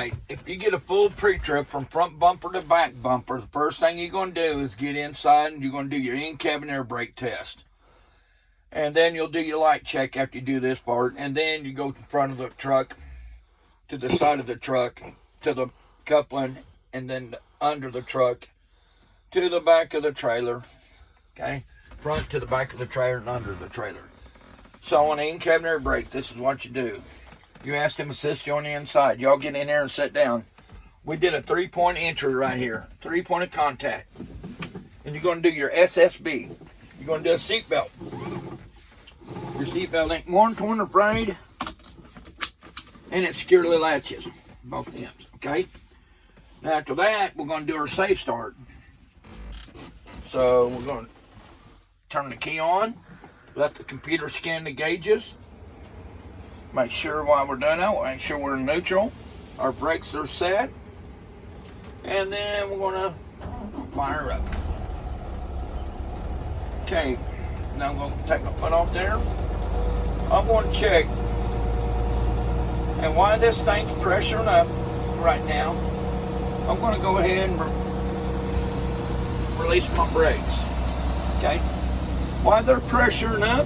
right, if you get a full pre-trip from front bumper to back bumper, the first thing you're going to do is get inside and you're going to do your in-cabin air brake test. And then you'll do your light check after you do this part. And then you go to the front of the truck, to the side of the truck, to the coupling, and then under the truck, to the back of the trailer. Okay? Front to the back of the trailer and under the trailer. So on the in-cabin air brake, this is what you do. You ask them to assist you on the inside. Y'all get in there and sit down. We did a 3-point entry right here. 3-point of contact. And you're going to do your SSB. You're going to do a seatbelt. Your seatbelt ain't worn, torn, or frayed. And it securely latches. Both ends. Okay? Now after that, we're going to do our safe start. So we're going to turn the key on. Let the computer scan the gauges. Make sure while we're doing that, make sure we're in neutral. Our brakes are set. And then we're going to fire up. Okay, now I'm going to take my foot off there. I'm going to check. And while this thing's pressuring up right now, I'm going to go ahead and release my brakes. Okay? While they're pressuring up,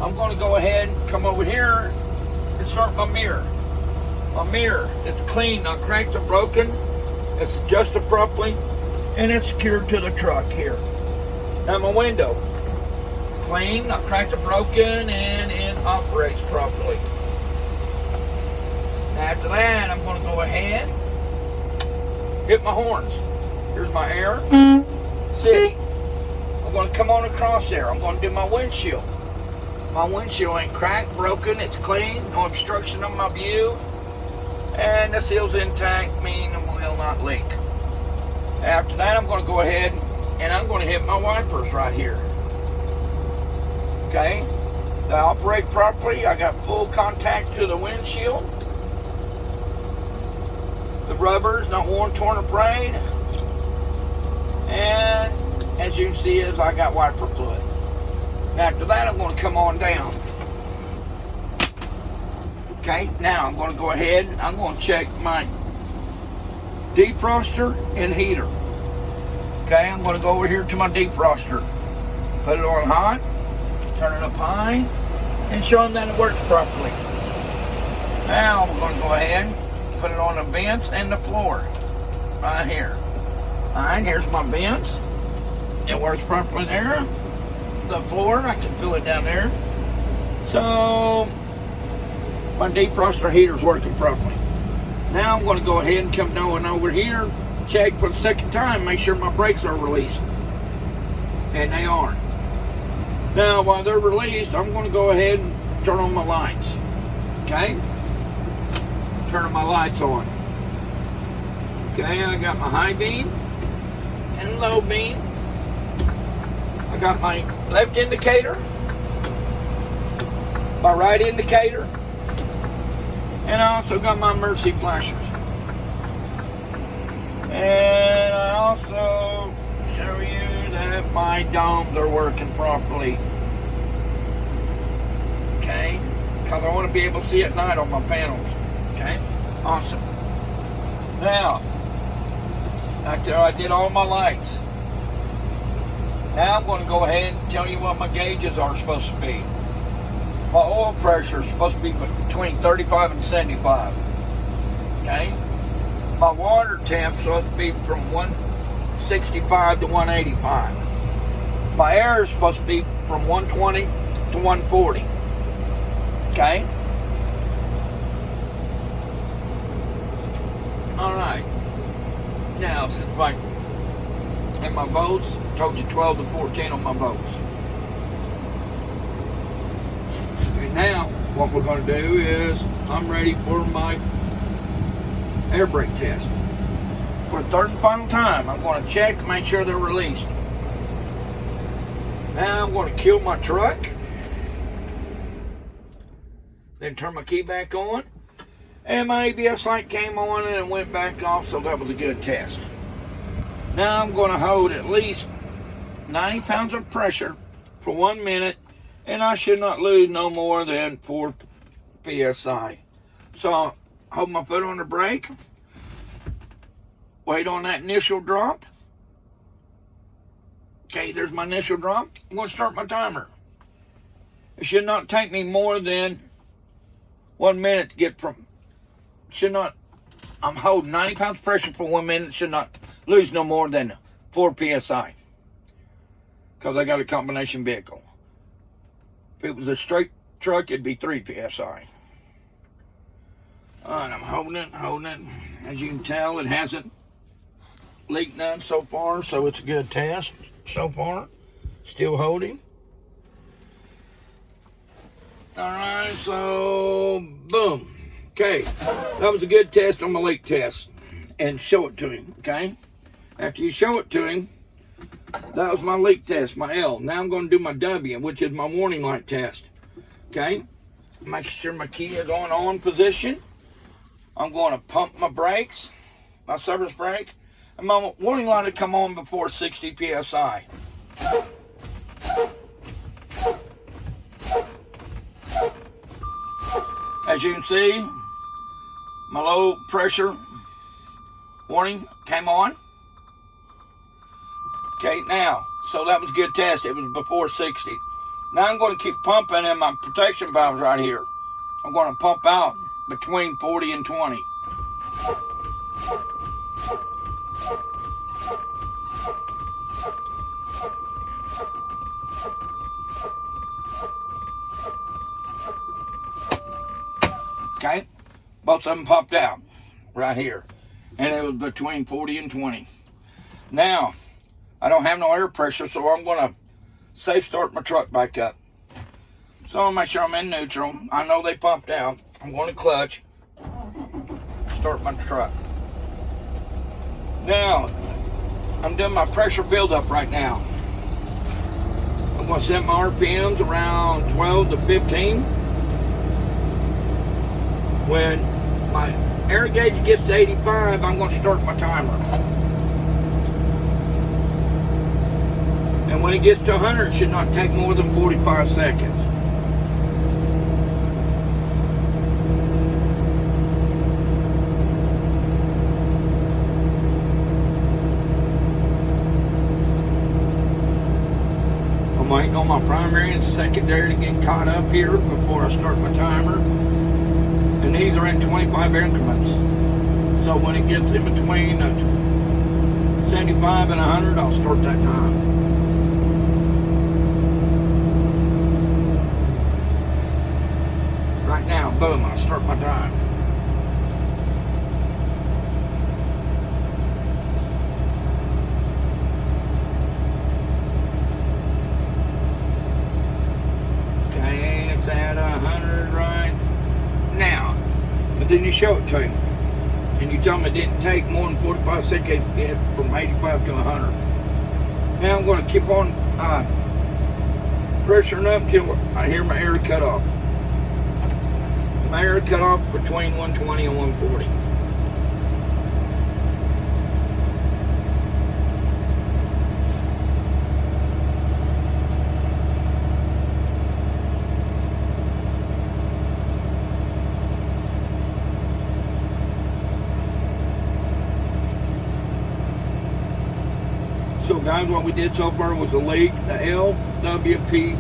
I'm going to go ahead and come over here and start my mirror. My mirror, it's clean, not cracked or broken. It's adjusted properly, and it's secured to the truck here. Now my window, it's clean, not cracked or broken, and it operates properly. After that, I'm going to go ahead, hit my horns. Here's my air. See, I'm going to come on across there. I'm going to do my windshield. My windshield ain't cracked, broken, it's clean, no obstruction on my view, and the seal's intact, meaning it will not leak. After that, I'm going to go ahead and I'm going to hit my wipers right here. Okay, they operate properly. I got full contact to the windshield. The rubber's not worn, torn, or frayed. And as you can see, is I got wiper fluid. After that, I'm going to come on down. Okay, now I'm going to go ahead and I'm going to check my defroster and heater. Okay, I'm going to go over here to my defroster. Put it on hot, turn it up high, and show them that it works properly. Now we're going to go ahead and put it on the vents and the floor. Right here. Alright, here's my vents. It works properly there. The floor, I can feel it down there. So my defroster heater's working properly. Now I'm going to go ahead and come down over here, check for the second time, make sure my brakes are released. And they are. Now while they're released, I'm going to go ahead and turn on my lights. Okay? Turning my lights on. Okay, I got my high beam and low beam. I got my left indicator, my right indicator, and I also got my emergency flashers. And I also show you that my domes are working properly. Okay? Because I want to be able to see at night on my panels. Okay? Awesome. Now, after I did all my lights, now I'm going to go ahead and tell you what my gauges are supposed to be. My oil pressure is supposed to be between 35 and 75. Okay? My water temp is supposed to be from 165 to 185. My air is supposed to be from 120 to 140. Okay? Alright. Now, since my bolts, told you 12 to 14 on my bolts. Okay, now, what we're going to do is, I'm ready for my air brake test. For the third and final time, I'm going to check and make sure they're released. Now I'm going to kill my truck. Then turn my key back on. And my ABS light came on and it went back off, so that was a good test. Now I'm going to hold at least 90 pounds of pressure for 1 minute, and I should not lose no more than 4 psi. So hold my foot on the brake, wait on that initial drop. Okay, there's my initial drop. I'm going to start my timer. It should not take me more than 1 minute to get from, I'm holding 90 pounds pressure for 1 minute. Should not lose no more than 4 PSI. Because I got a combination vehicle. If it was a straight truck, it'd be 3 PSI. Alright, I'm holding it. As you can tell, it hasn't leaked none so far, so it's a good test so far. Still holding. Alright, so boom. Okay, that was a good test on my leak test. And show it to him, okay? After you show it to him, that was my leak test, my L. Now I'm going to do my W, which is my warning light test. Okay? Making sure my key is on position. I'm going to pump my brakes, my service brake, and my warning light will come on before 60 PSI. As you can see, my low pressure warning came on. Okay, now, so that was a good test. It was before 60. Now I'm going to keep pumping in my protection valves right here. I'm going to pump out between 40 and 20. Okay, both of them popped out right here. And it was between 40 and 20. Now, I don't have no air pressure, so I'm going to safe start my truck back up. So I'll make sure I'm in neutral. I know they pumped out. I'm going to clutch, start my truck. Now, I'm doing my pressure buildup right now. I'm going to set my RPMs around 12 to 15. When my air gauge gets to 85, I'm going to start my timer. And when it gets to 100, it should not take more than 45 seconds. I'm waiting on my primary and secondary to get caught up here before I start my timer. And these are in 25 increments. So when it gets in between 75 and 100, I'll start that time. Right now, boom, I'll start my time. Okay, it's at 100 right now. And then you show it to him. And you tell him it didn't take more than 45 seconds to get from 85 to 100. Now I'm going to keep on pressuring up until I hear my air cut off. My air cut off between 120 and 140. So guys, what we did so far was the leak, the LWPPS.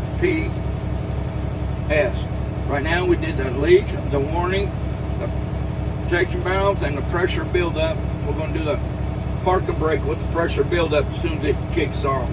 Right now we did the leak, the warning, the protection valves, and the pressure buildup. We're going to do the parking brake with the pressure buildup as soon as it kicks off.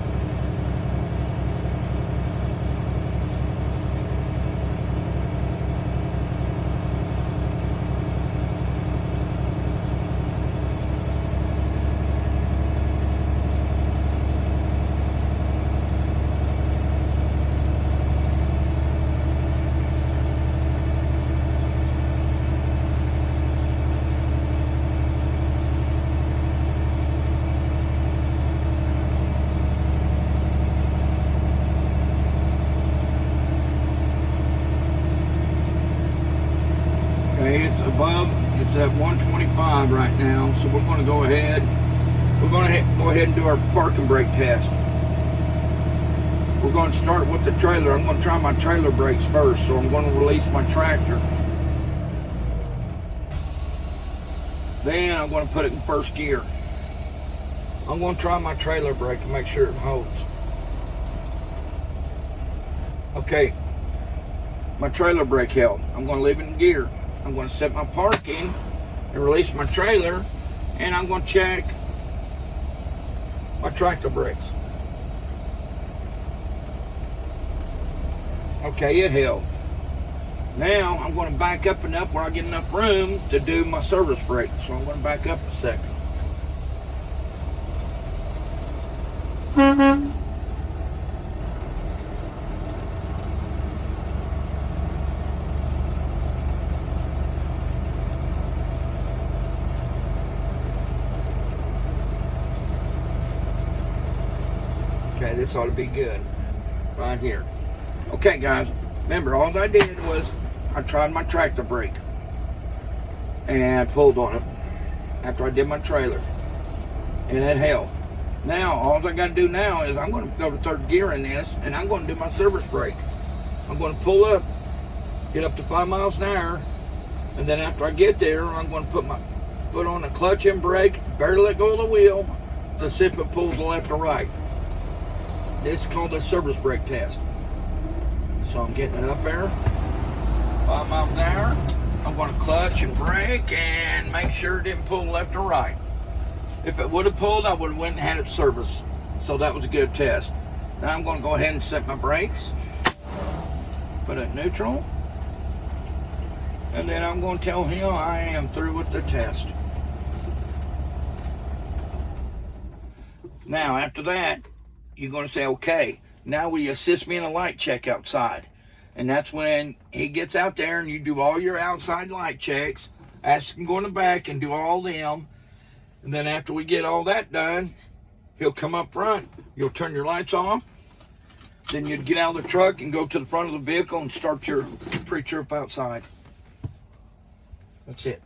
It's above, it's at 125 right now, so we're going to go ahead. We're going to go ahead and do our parking brake test. We're going to start with the trailer. I'm going to try my trailer brakes first, so I'm going to release my tractor. Then I'm going to put it in first gear. I'm going to try my trailer brake and make sure it holds. Okay, my trailer brake held. I'm going to leave it in gear. I'm going to set my parking and release my trailer, and I'm going to check my tractor brakes. Okay, it held. Now I'm going to back up enough where I get enough room to do my service brake. So I'm going to back up a second. Okay, this ought to be good right here. Okay, guys, remember, all I did was I tried my tractor brake and pulled on it after I did my trailer, and it held. Now, all I got to do now is I'm going to go to third gear in this, and I'm going to do my service brake. I'm going to pull up, get up to 5 miles an hour, and then after I get there, I'm going to put my foot on the clutch and brake, barely let go of the wheel to see if it pulls left or right. This is called a service brake test. So I'm getting it up there, 5 miles an hour. I'm going to clutch and brake and make sure it didn't pull left or right. If it would have pulled, I would have went and had it serviced. So that was a good test. Now I'm going to go ahead and set my brakes, put it neutral, and then I'm going to tell him I am through with the test. Now after that, you're going to say, okay, now will you assist me in a light check outside? And that's when he gets out there and you do all your outside light checks. Ask him to go in the back and do all them. And then after we get all that done, he'll come up front. You'll turn your lights off. Then you'd get out of the truck and go to the front of the vehicle and start your pre-trip outside. That's it.